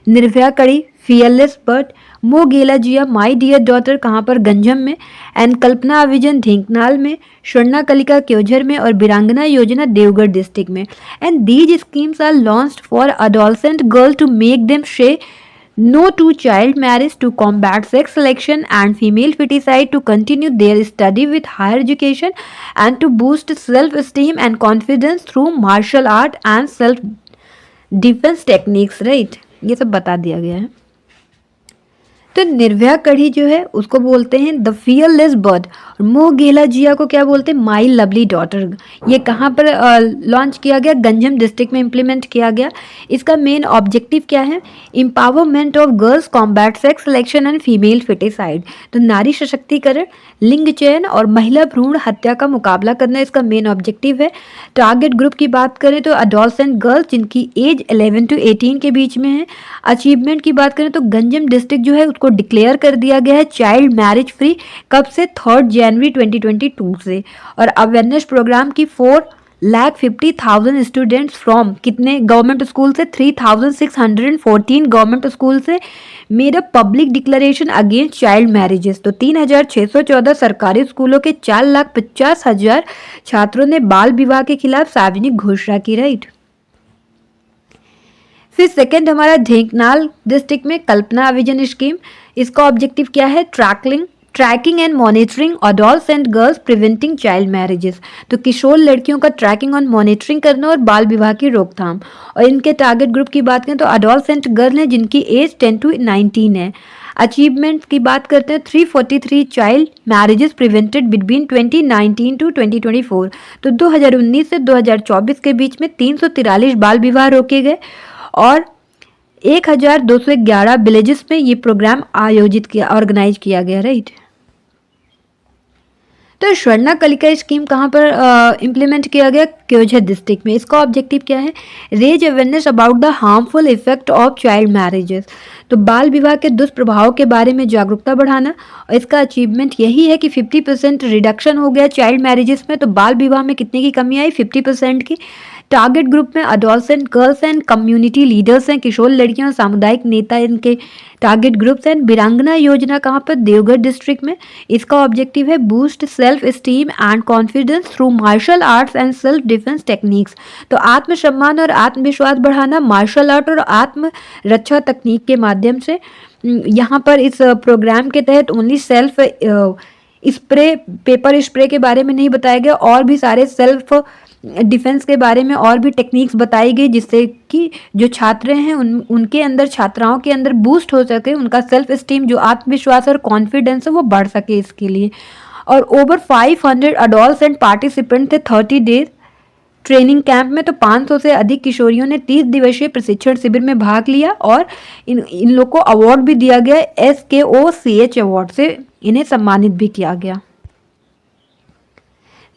Nirbhaya Kadi, fearless bird, Mo Gehla Jhia, my dear daughter कहाँ पर, गंजम में, एंड कल्पना अविजन ढेंकनाल में, स्वर्णा कलिका क्योंझर में और वीरांगना योजना देवगढ़ डिस्ट्रिक्ट में. And these schemes are launched for adolescent girl to make them say no to child marriage, to combat sex selection and female feticide, to continue their study with higher education and to boost self-esteem and confidence through martial art and self-defense techniques. right, ये सब बता दिया गया है. तो निर्भया कड़ी जो है उसको बोलते हैं द फियरलेस बर्ड. और मोगेला जिया को क्या बोलते हैं, माई लवली डॉटर. ये कहाँ पर लॉन्च किया गया, गंजम डिस्ट्रिक्ट में इम्प्लीमेंट किया गया. इसका मेन ऑब्जेक्टिव क्या है, empowerment of girls, combat sex selection and female foeticide. तो नारी सशक्तिकरण, लिंग चयन और महिला भ्रूण हत्या का मुकाबला करना इसका मेन ऑब्जेक्टिव है. टारगेट ग्रुप की बात करें तो अडोलसेंट गर्ल्स जिनकी एज 11 to 18 के बीच में है. अचीवमेंट की बात करें तो गंजम डिस्ट्रिक्ट जो है उसको डिक्लेयर कर दिया गया है चाइल्ड मैरिज फ्री. कब से, 3 जनवरी 2022 से. और अवेयरनेस प्रोग्राम की 4,50,000 स्टूडेंट्स फ्रॉम कितने गवर्नमेंट स्कूल से, 3,614 गवर्नमेंट स्कूल से made a public declaration against child marriages. तो 3,614 सरकारी स्कूलों के 4,50,000 छात्रों ने बाल विवाह के खिलाफ सार्वजनिक घोषणा की. राइट. फिर सेकेंड हमारा ढेंकनाल डिस्ट्रिक्ट में कल्पना अविजन स्कीम. इसका ऑब्जेक्टिव क्या है, tracking and monitoring adolescent girls preventing child marriages. तो किशोर लड़कियों का ट्रैकिंग और मॉनिटरिंग करना और बाल विवाह की रोकथाम. और इनके टारगेट ग्रुप की बात करें तो अडोलसेंट गर्ल हैं जिनकी एज 10 to 19 है. अचीवमेंट की बात करते हैं 343 child marriages prevented between 2019 to 2024. तो 2019 से 2024 के बीच में 343 बाल विवाह रोके गए. और 1211 विलेजेस में ये प्रोग्राम ऑर्गेनाइज किया गया, राइट। तो स्वर्णा कलिका स्कीम कहाँ पर इम्प्लीमेंट किया गया? क्योंझर डिस्ट्रिक्ट में। इसका ऑब्जेक्टिव क्या है? Raise awareness about the harmful effect of child marriages. तो बाल विवाह के दुष्प्रभाव के बारे में जागरूकता बढ़ाना, और इसका अचीवमेंट यही है कि 50% रिडक्शन हो गया चाइल्ड मैरिजेस में। तो बाल विवाह में कितने की कमी आई? 50% की। टारगेट ग्रुप में adolescent girls and community leaders हैं, किशोर लड़कियां, सामुदायिक नेता इनके टारगेट ग्रुप्स एंड वीरांगना योजना कहाँ पर? देवघर डिस्ट्रिक्ट में। इसका ऑब्जेक्टिव है boost self esteem and confidence through martial arts and self defence techniques. तो आत्मसम्मान और आत्मविश्वास बढ़ाना मार्शल आर्ट और आत्म रक्षा तकनीक के माध्यम से। यहाँ पर इस प्रोग्राम के तहत only self spray, paper spray के बारे में नहीं बताया गया, और भी सारे सेल्फ डिफेंस के बारे में और भी टेक्निक्स बताई गई, जिससे कि जो छात्र हैं उनके अंदर, छात्राओं के अंदर बूस्ट हो सके, उनका सेल्फ स्टीम, जो आत्मविश्वास और कॉन्फिडेंस है वो बढ़ सके इसके लिए। और ओवर 500 अडल्ट्स एंड पार्टिसिपेंट थे 30 डेज ट्रेनिंग कैंप में। तो 500 से अधिक किशोरियों ने 30 दिवसीय प्रशिक्षण शिविर में भाग लिया, और इन लोग को अवार्ड भी दिया गया, SKOCH अवार्ड से इन्हें सम्मानित भी किया गया।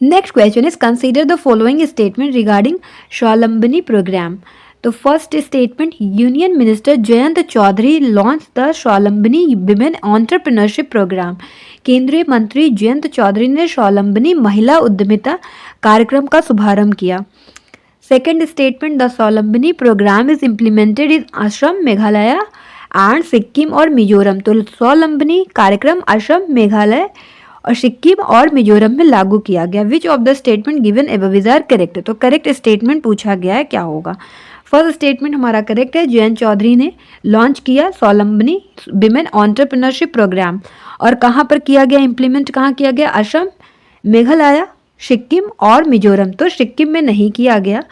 Next question is consider the following statement regarding Swavalambini programme. तो first statement, union minister Jayant Chaudhary launch the Swavalambini women entrepreneurship programme. केंद्रीय मंत्री जयंत चौधरी ने स्वावलंबनी महिला उद्यमिता कार्यक्रम का शुभारंभ किया। Second statement, the Swavalambini programme is implemented in Assam, Meghalaya and Sikkim और मिजोरम। तो स्वावलंबनी कार्यक्रम असम, मेघालय और सिक्किम और मिजोरम में लागू किया गया। Which of the statement given above is are correct. तो करेक्ट स्टेटमेंट पूछा गया है, क्या होगा? फर्स्ट स्टेटमेंट हमारा करेक्ट है, जयंत चौधरी ने लॉन्च किया स्वावलंबनी विमेन एंटरप्रेन्योरशिप प्रोग्राम। और कहाँ पर किया गया इम्प्लीमेंट? कहाँ किया गया? असम, मेघालय, सिक्किम और मिजोरम। तो सिक्किम में नहीं किया गया,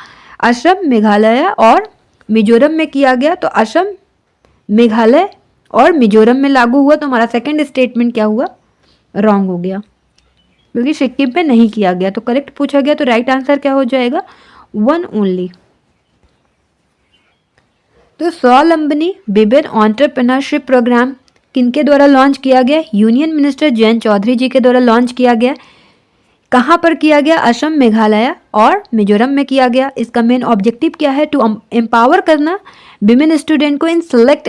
असम, मेघालय और मिजोरम में किया गया। तो असम, मेघालय और मिजोरम में लागू हुआ। तो हमारा सेकेंड स्टेटमेंट क्या हुआ? रॉन्ग हो गया, क्योंकि सिक्किम में नहीं किया गया। तो करेक्ट पूछा गया, तो राइट आंसर क्या हो जाएगा? 1 ओनली। तो स्वावलंबनी विमेन एंटरप्रेन्योरशिप प्रोग्राम किनके द्वारा लॉन्च किया गया? यूनियन मिनिस्टर जयंत चौधरी जी के द्वारा लॉन्च किया गया। कहाँ पर किया गया? असम, मेघालय और मिजोरम में किया गया। इसका मेन ऑब्जेक्टिव क्या है? टू एम्पावर करना विमेन स्टूडेंट को in select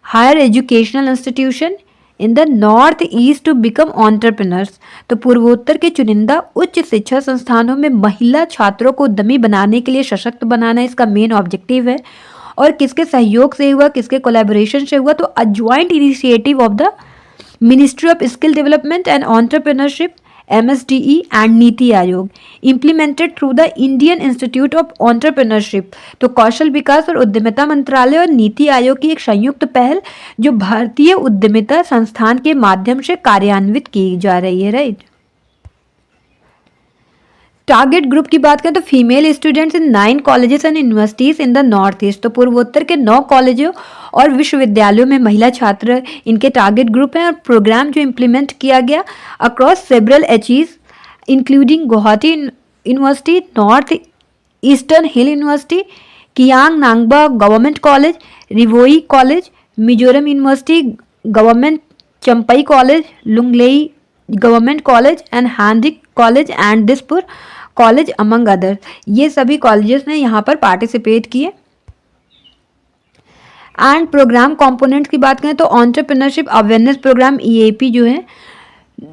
higher educational institution in the north east to become entrepreneurs. तो पूर्वोत्तर के चुनिंदा उच्च शिक्षा संस्थानों में महिला छात्रों को उद्यमी बनाने के लिए सशक्त बनाना इसका मेन ऑब्जेक्टिव है। और किसके सहयोग से हुआ, किसके कोलैबोरेशन से हुआ? तो a joint initiative of the ministry of skill development and entrepreneurship, MSDE and NITI Aayog, implemented through the Indian Institute of entrepreneurship. तो कौशल विकास और उद्यमिता मंत्रालय और नीति आयोग की एक संयुक्त पहल, जो भारतीय उद्यमिता संस्थान के माध्यम से कार्यान्वित की जा रही है, राइट। टारगेट ग्रुप की बात करें तो female students in 9 colleges and universities in the north east. तो पूर्वोत्तर के 9 कॉलेजों और विश्वविद्यालयों में महिला छात्र इनके टारगेट ग्रुप हैं। और प्रोग्राम जो इम्प्लीमेंट किया गया across several HEs including Guwahati University, North Eastern Hill University, Kiang Nangbah Government College, Ri Bhoi College, Mizoram University Government Champhai College, Lunglei Government College and Handique College and Dispur College among other. ये सभी कॉलेजेस ने यहाँ पर पार्टिसिपेट किए। एंड प्रोग्राम कंपोनेंट्स की बात करें तो एंटरप्रेन्योरशिप अवेयरनेस प्रोग्राम EAP जो है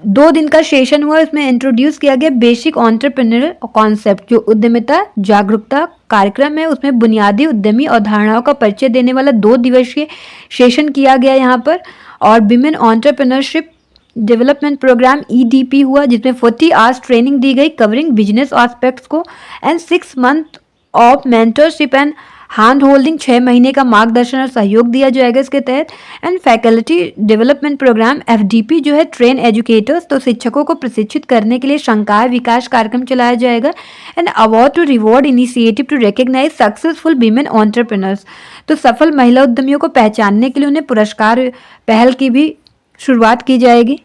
2 दिन का सेशन हुआ। इसमें इंट्रोड्यूस किया गया बेसिक एंटरप्रेन्योर कॉन्सेप्ट, जो उद्यमिता जागरूकता कार्यक्रम है। उसमें बुनियादी उद्यमी अवधारणाओं का परिचय देने वाला 2 दिवसीय सेशन किया गया यहाँ पर। और women entrepreneurship development programme EDP हुआ, जिसमें 40 आवर्स ट्रेनिंग दी गई कवरिंग बिजनेस एस्पेक्ट्स को and 6 month of mentorship and hand holding, 6 महीने का मार्गदर्शन और सहयोग दिया जाएगा इसके तहत। And faculty development programme FDP जो है ट्रेन एजुकेटर्स, तो शिक्षकों को प्रशिक्षित करने के लिए संकाय विकास कार्यक्रम चलाया जाएगा। And award to reward initiative to recognise successful women entrepreneurs, तो सफल महिला उद्यमियों को पहचानने के लिए उन्हें पुरस्कार पहल की भी शुरुआत की जाएगी।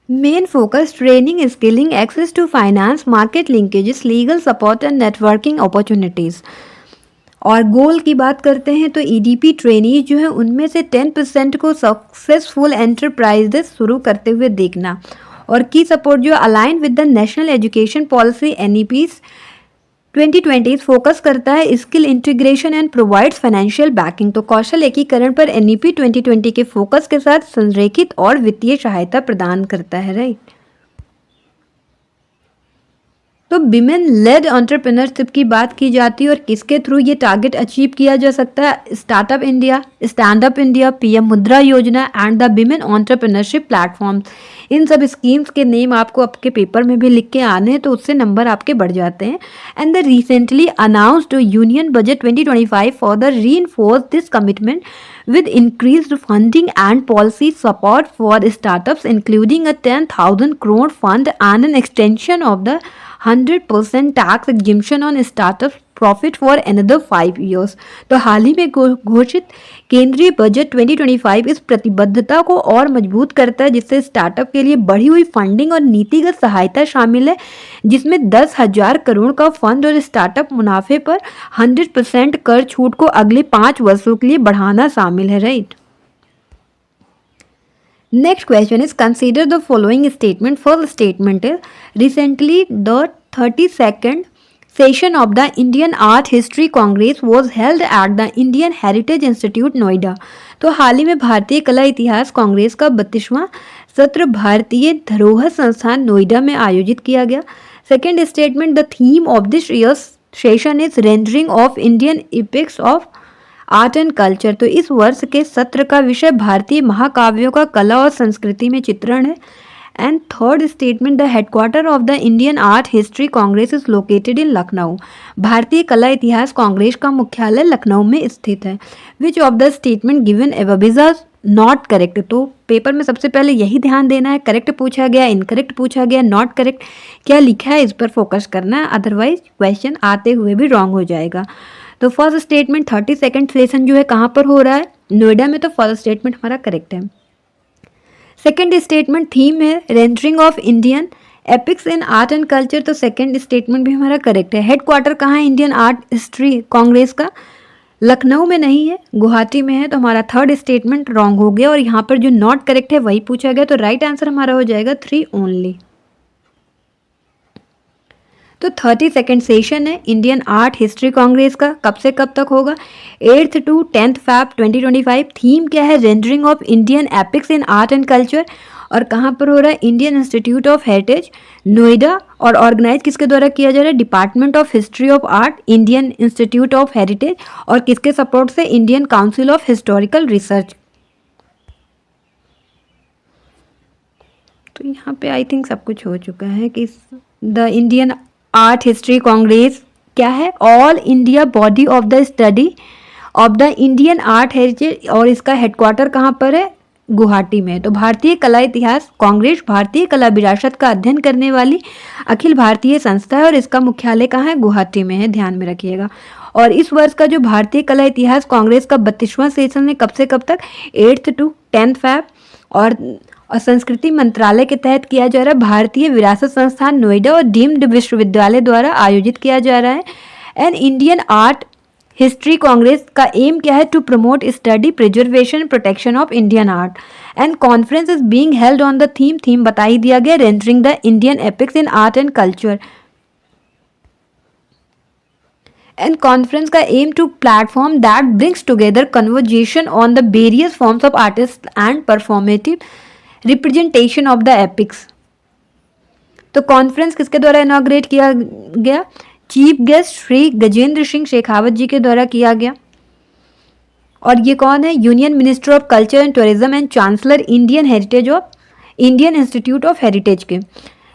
Main focus training, skilling, access to finance, market linkages, legal support and networking opportunities. और गोल की बात करते हैं तो ईडीपी ट्रेनीज जो है उनमें से 10% को सक्सेसफुल एंटरप्राइजेस शुरू करते हुए देखना। और की सपोर्ट जो align with the National Education Policy NEPs 2020 focus करता है skill integration and provides financial backing. तो कौशल एकीकरण पर एनईपी 2020 के फोकस के साथ संरेखित और वित्तीय सहायता प्रदान करता है, राइट। तो विमेन लेड एंटरप्रेन्योरशिप की बात की जाती है और किसके थ्रू ये टारगेट अचीव किया जा सकता है? Startup India, Stand Up India, PM Mudra Yojana and the Women Entrepreneurship Platform. इन सब स्कीम्स के नेम आपको आपके पेपर में भी लिख के आने हैं, तो उससे नंबर आपके बढ़ जाते हैं। And the recently announced union budget 2025 further reinforce this commitment with increased funding and policy support for startups, including a 10,000 crore fund and an extension of the 100% tax exemption on startup profit for another 5 years। तो हाल ही में घोषित केंद्रीय budget 2025 इस प्रतिबद्धता को और मजबूत करता है, जिससे स्टार्टअप के लिए बढ़ी हुई फंडिंग और नीतिगत सहायता शामिल है, जिसमें 10,000 करोड़ का फंड और स्टार्टअप मुनाफे पर 100% कर छूट को अगले 5 वर्षों के लिए बढ़ाना शामिल है, right. Next question is consider the following statement. First statement is recently the 32nd session of the Indian Art History Congress was held at the Indian Heritage Institute Noida. तो हाल ही में भारतीय कला इतिहास कांग्रेस का 32वां सत्र भारतीय धरोहर संस्थान नोएडा में आयोजित किया गया। Second statement, the theme of this years session is rendering of Indian इपिक्स of art and culture. तो इस वर्ष के सत्र का विषय भारतीय महाकाव्यों का कला और संस्कृति में चित्रण है। And third statement, the headquarter of the Indian Art History Congress is located in Lucknow. भारतीय कला इतिहास कांग्रेस का मुख्यालय लखनऊ में स्थित है। विच of the statement given above is not correct. तो पेपर में सबसे पहले यही ध्यान देना है, करेक्ट पूछा गया, इनकरेक्ट पूछा गया, नॉट करेक्ट क्या लिखा है इस पर फोकस करना है, अदरवाइज क्वेश्चन आते हुए भी रॉन्ग हो जाएगा। तो फर्स्ट स्टेटमेंट 32nd सेशन जो है कहाँ पर हो रहा है? नोएडा में। तो फर्स्ट स्टेटमेंट हमारा करेक्ट है। सेकेंड स्टेटमेंट थीम है rendering of Indian epics in art and culture. तो सेकेंड स्टेटमेंट भी हमारा करेक्ट है। हेडक्वार्टर कहाँ है इंडियन आर्ट हिस्ट्री कांग्रेस का? लखनऊ में नहीं है, गुवाहाटी में है। तो हमारा थर्ड स्टेटमेंट रॉन्ग हो गया और यहाँ पर जो नॉट करेक्ट है वही पूछा गया। तो राइट आंसर हमारा हो जाएगा 3 ओनली। तो 32nd सेशन है इंडियन आर्ट हिस्ट्री कांग्रेस का, कब से कब तक होगा? 8th to 10th Feb 2025। Theme क्या है? Rendering of Indian epics in art and culture. और कहाँ पर हो रहा है? Indian Institute of Heritage Noida. और ऑर्गेनाइज किसके द्वारा किया जा रहा है? Department of History of Art, Indian Institute of Heritage. और किसके सपोर्ट से? Indian Council of Historical Research. तो यहाँ पे आई थिंक सब कुछ हो चुका है कि the Indian Art History Congress क्या है? All India body of the study of the Indian art heritage. और इसका हेडक्वार्टर कहाँ पर है? गुवाहाटी में। तो भारतीय कला इतिहास कांग्रेस भारतीय कला विरासत का अध्ययन करने वाली अखिल भारतीय संस्था है और इसका मुख्यालय कहाँ है? गुवाहाटी में है, ध्यान में रखिएगा। और इस वर्ष का जो भारतीय कला इतिहास कांग्रेस का 32वां सेशन है, कब से कब तक? 8th to 10th Feb। और संस्कृति मंत्रालय के तहत किया जा रहा है। भारतीय विरासत संस्थान नोएडा और डीम्ड विश्वविद्यालय द्वारा आयोजित किया जा रहा है। And Indian Art History Congress का एम क्या है? To promote study preservation protection of Indian art. And conference is being held on the theme बता ही दिया गया, rendering the Indian epics in art and culture. And conference का aim to platform that brings together conversation on the various forms of artist and performative representation of the epics. तो conference किसके द्वारा inaugurate किया गया? Chief guest Shri Gajendra Singh Shekhawat ji के द्वारा किया गया। और ये कौन है? Union minister of culture and tourism and chancellor Indian heritage of Indian Institute of Heritage के।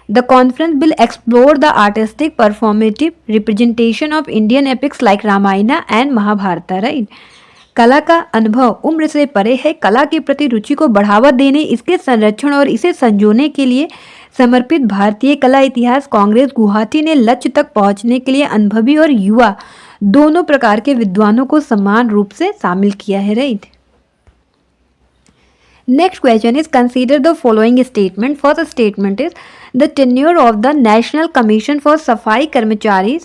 The conference will explore the artistic performative representation of Indian epics like Ramayan and Mahabharat, right. कला का अनुभव उम्र से परे है। कला के प्रति रुचि को बढ़ावा देने, इसके संरक्षण और इसे संजोने के लिए समर्पित भारतीय कला इतिहास कांग्रेस गुवाहाटी ने लक्ष्य तक पहुंचने के लिए अनुभवी और युवा दोनों प्रकार के विद्वानों को समान रूप से शामिल किया है, right. Next question is consider the following statement. First statement is the tenure of the national commission for सफाई कर्मचारी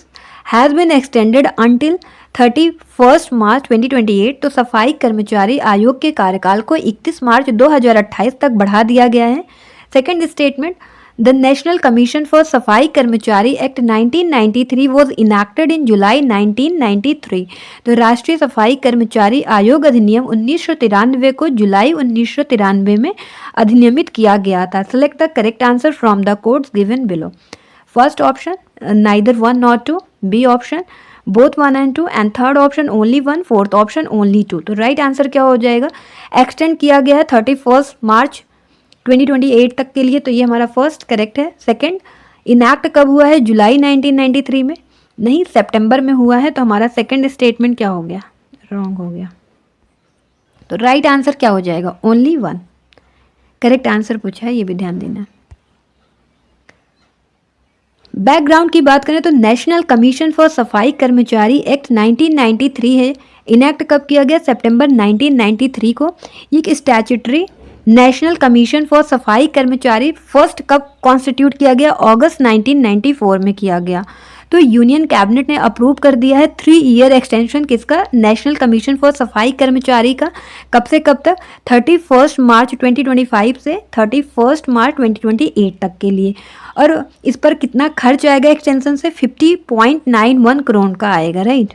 हैज बीन एक्सटेंडेड अंटिल 31 मार्च 2028 तो सफाई कर्मचारी आयोग के कार्यकाल को 31 मार्च 2028 तक बढ़ा दिया गया है। Second statement, the national commission for सफाई कर्मचारी एक्ट 1993 वॉज इनैक्टेड इन जुलाई 1993। तो राष्ट्रीय सफाई कर्मचारी आयोग अधिनियम 1993 को जुलाई 1993 में अधिनियमित किया गया था। Select the correct answer from the codes given below. First option neither 1 nor 2, B option both 1 and 2 and third option only 1, fourth option only 2। तो राइट आंसर क्या हो जाएगा? एक्सटेंड किया गया है 31 मार्च 2028 तक के लिए, तो ये हमारा फर्स्ट करेक्ट है। सेकंड, इनैक्ट कब हुआ है? जुलाई 1993 में, नहीं सितंबर में हुआ है, तो हमारा सेकंड स्टेटमेंट क्या हो गया? रॉन्ग हो गया। तो राइट आंसर क्या हो जाएगा? ओनली 1 करेक्ट आंसर पूछा है, ये भी ध्यान देना। बैकग्राउंड की बात करें तो नेशनल कमीशन फॉर सफाई कर्मचारी एक्ट 1993 है। इनैक्ट कब किया गया? सितंबर 1993 को। ये एक स्टैट्यूटरी नेशनल कमीशन फॉर सफाई कर्मचारी फर्स्ट कब कॉन्स्टिट्यूट किया गया? अगस्त 1994 में किया गया। तो यूनियन कैबिनेट ने अप्रूव कर दिया है 3 ईयर एक्सटेंशन किसका? नेशनल कमीशन फॉर सफाई कर्मचारी का। कब से कब तक? 31 मार्च 2025 से 31 मार्च 2028 तक के लिए। और इस पर कितना खर्च आएगा एक्सटेंशन से? 50.91 करोड़ का आएगा, राइट।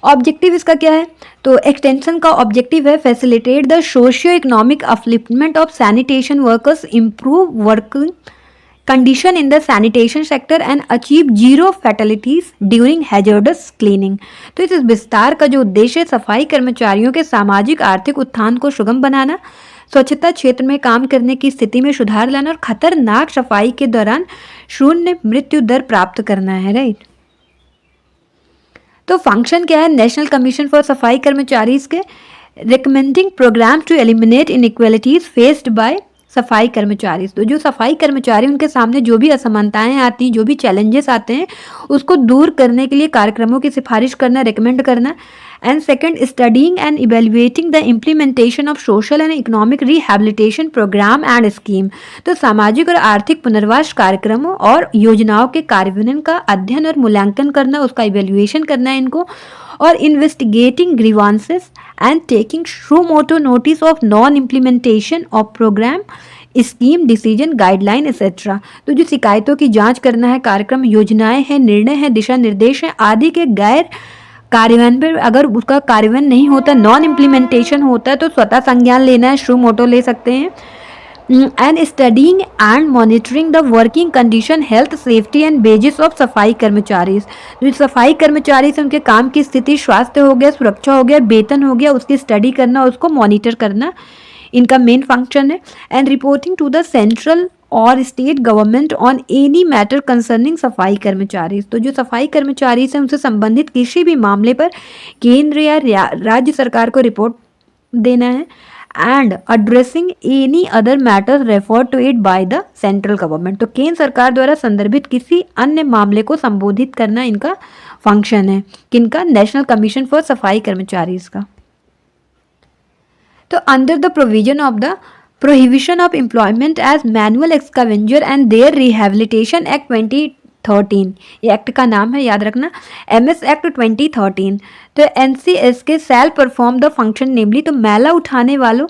ऑब्जेक्टिव इसका क्या है? तो एक्सटेंशन का ऑब्जेक्टिव है facilitate the socio economic upliftment of sanitation workers, improve working condition in the sanitation sector and achieve zero fatalities during hazardous cleaning. तो इस विस्तार का जो उद्देश्य है सफाई कर्मचारियों के सामाजिक आर्थिक उत्थान को सुगम बनाना, स्वच्छता क्षेत्र में काम करने की स्थिति में सुधार लाना और खतरनाक सफाई के दौरान शून्य मृत्यु दर प्राप्त करना है, राइट। तो फंक्शन क्या है नेशनल कमीशन फॉर सफाई कर्मचारी के? Recommending programme to eliminate inequalities faced by safai कर्मचारी। तो जो सफाई कर्मचारी उनके सामने जो भी असमानताएं आती हैं, जो भी चैलेंजेस आते हैं, उसको दूर करने के लिए कार्यक्रमों की सिफारिश करना, रिकमेंड करना। And second, studying and evaluating the implementation of social and economic rehabilitation programme and scheme. तो सामाजिक और आर्थिक पुनर्वास कार्यक्रमों और योजनाओं के कार्यान्वयन का अध्ययन और मूल्यांकन करना, उसका इवेल्युएशन करना है इनको। और investigating grievances and taking suo motu motu notice of non implementation of programme, scheme, decision, guideline etcetera. तो जो शिकायतों की जांच करना है, कार्यक्रम, योजनाएं हैं, निर्णय हैं, दिशा निर्देश हैं आदि के गैर कार्यान्वयन पर अगर उसका कार्यान्वयन नहीं होता, नॉन इम्प्लीमेंटेशन होता है, तो स्वतः संज्ञान लेना है, सुमोटो मोटो ले सकते हैं। And studying and monitoring the working condition, health, safety and badges of सफाई कर्मचारी। जो सफाई कर्मचारी से उनके काम की स्थिति, स्वास्थ्य हो गया, सुरक्षा हो गया, वेतन हो गया, उसकी स्टडी करना, उसको मॉनिटर करना इनका मेन फंक्शन है। And reporting to the central और state government on any matter concerning safai कर्मचारी। तो जो सफाई कर्मचारी से उनसे संबंधित किसी भी मामले पर केंद्र या राज्य सरकार को रिपोर्ट देना है। And addressing any other matter refer to it by the central government. तो केंद्र सरकार द्वारा संदर्भित किसी अन्य मामले को संबोधित करना इनका फंक्शन है। किनका? नेशनल कमीशन फॉर सफाई कर्मचारी का। तो under the provision of the prohibition of employment as manual scavenger and their rehabilitation act 2013, ये एक्ट का नाम है, याद रखना, MS एक्ट 2013। तो NCS के सेल परफॉर्म द फंक्शन नेमली, तो मैला उठाने वालों,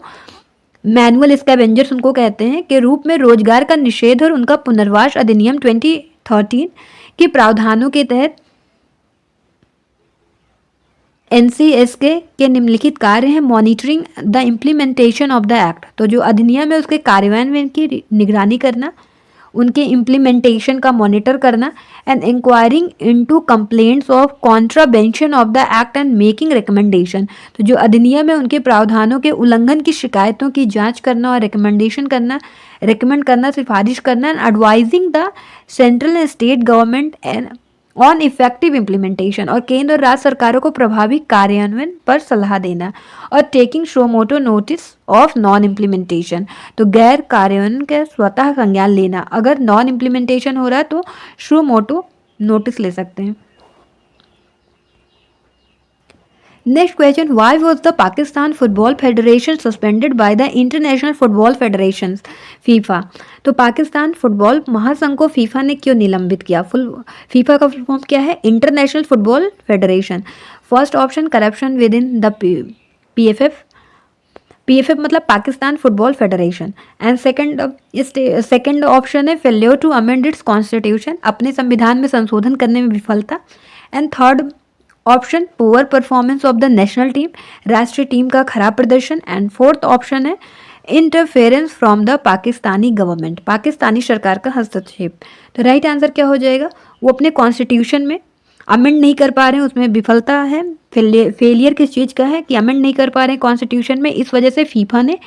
मैनुअल स्कैवेंजर्स उनको कहते हैं, के रूप में रोजगार का निषेध और उनका पुनर्वास अधिनियम 2013 के प्रावधानों के तहत NCS के निम्नलिखित कार्य हैं। Monitoring the implementation of the act, तो जो अधिनियम है उसके कार्यान्वयन की निगरानी करना, उनके इम्प्लीमेंटेशन का मॉनिटर करना। And enquiring into complaints of contravention of the act and making recommendation. तो जो अधिनियम है उनके प्रावधानों के उल्लंघन की शिकायतों की जांच करना और रिकमेंडेशन करना, रिकमेंड करना, सिफारिश करना। And advising the central and state government and on effective implementation, और केंद्र और राज्य सरकारों को प्रभावी कार्यान्वयन पर सलाह देना। और taking suo motu notice of non implementation, तो गैर कार्यान्वयन के स्वतः संज्ञान लेना। अगर नॉन इम्प्लीमेंटेशन हो रहा है तो सुमोटो नोटिस ले सकते हैं। Next question, why was the Pakistan Football federation suspended by the international Football federation FIFA. तो पाकिस्तान फुटबॉल महासंघ को फीफा ने क्यों निलंबित किया? फीफा का फुल फॉर्म क्या है? International Football Federation. First option, corruption within the PFF. PFF मतलब Pakistan Football Federation. And second option है failure to amend its constitution, अपने संविधान में संशोधन करने में विफलता। And third option, poor performance of the national team, राष्ट्रीय टीम का खराब प्रदर्शन। एंड फोर्थ ऑप्शन है interference from the Pakistani government, Pakistani सरकार का हस्तक्षेप। तो राइट आंसर क्या हो जाएगा? वो अपने कॉन्स्टिट्यूशन में अमेंड नहीं कर पा रहे हैं, उसमें विफलता है। फेलियर किस चीज़ का है? कि अमेंड नहीं कर पा रहे हैं कॉन्स्टिट्यूशन में, इस वजह से फीफा ने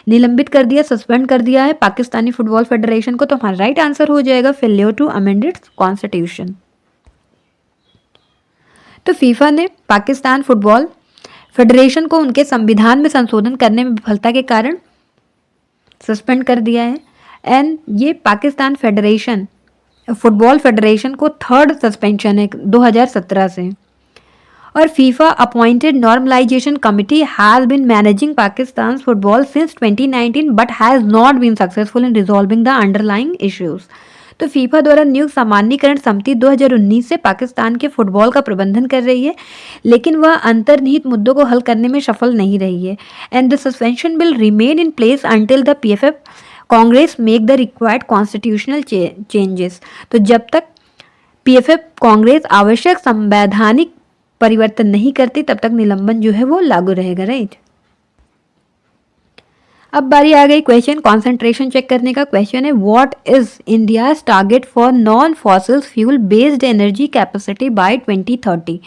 निलंबित कर दिया, सस्पेंड कर दिया है पाकिस्तानी फुटबॉल फेडरेशन को। तो हमारा राइट आंसर हो जाएगा failure to amend its constitution. तो फीफा ने पाकिस्तान फुटबॉल फेडरेशन को उनके संविधान में संशोधन करने में विफलता के कारण सस्पेंड कर दिया है। एंड ये पाकिस्तान फेडरेशन फुटबॉल फेडरेशन को थर्ड सस्पेंशन है 2017 से। और FIFA appointed normalisation committee has been managing Pakistan football since 2019 but has not been successful in resolving the underlying issues. तो फीफा द्वारा नियुक्त सामान्यीकरण समिति 2019 से पाकिस्तान के फुटबॉल का प्रबंधन कर रही है, लेकिन वह अंतर्निहित मुद्दों को हल करने में सफल नहीं रही है। And the suspension will remain in place until the PFF Congress make the required constitutional changes. तो जब तक पीएफएफ कांग्रेस आवश्यक संवैधानिक परिवर्तन नहीं करती तब तक निलंबन जो है वो लागू रहेगा। राइट, अब बारी आ गई क्वेश्चन कॉन्सेंट्रेशन चेक करने का। क्वेश्चन है, what is India's target for non fossil fuel based energy capacity by 2030।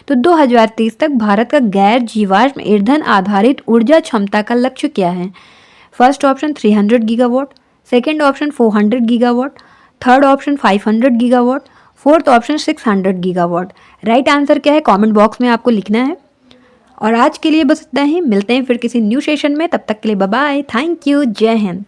तो 2030 तक भारत का गैर जीवाश्म ईंधन आधारित ऊर्जा क्षमता का लक्ष्य क्या है? First option 300 gigawatt, second option 400 gigawatt, third option 500 gigawatt, fourth option 600 gigawatt. Right answer क्या है कमेंट बॉक्स में आपको लिखना है। और आज के लिए बस इतना ही, मिलते हैं फिर किसी न्यू सेशन में, तब तक के लिए बाय बाय, थैंक यू, जय हिंद।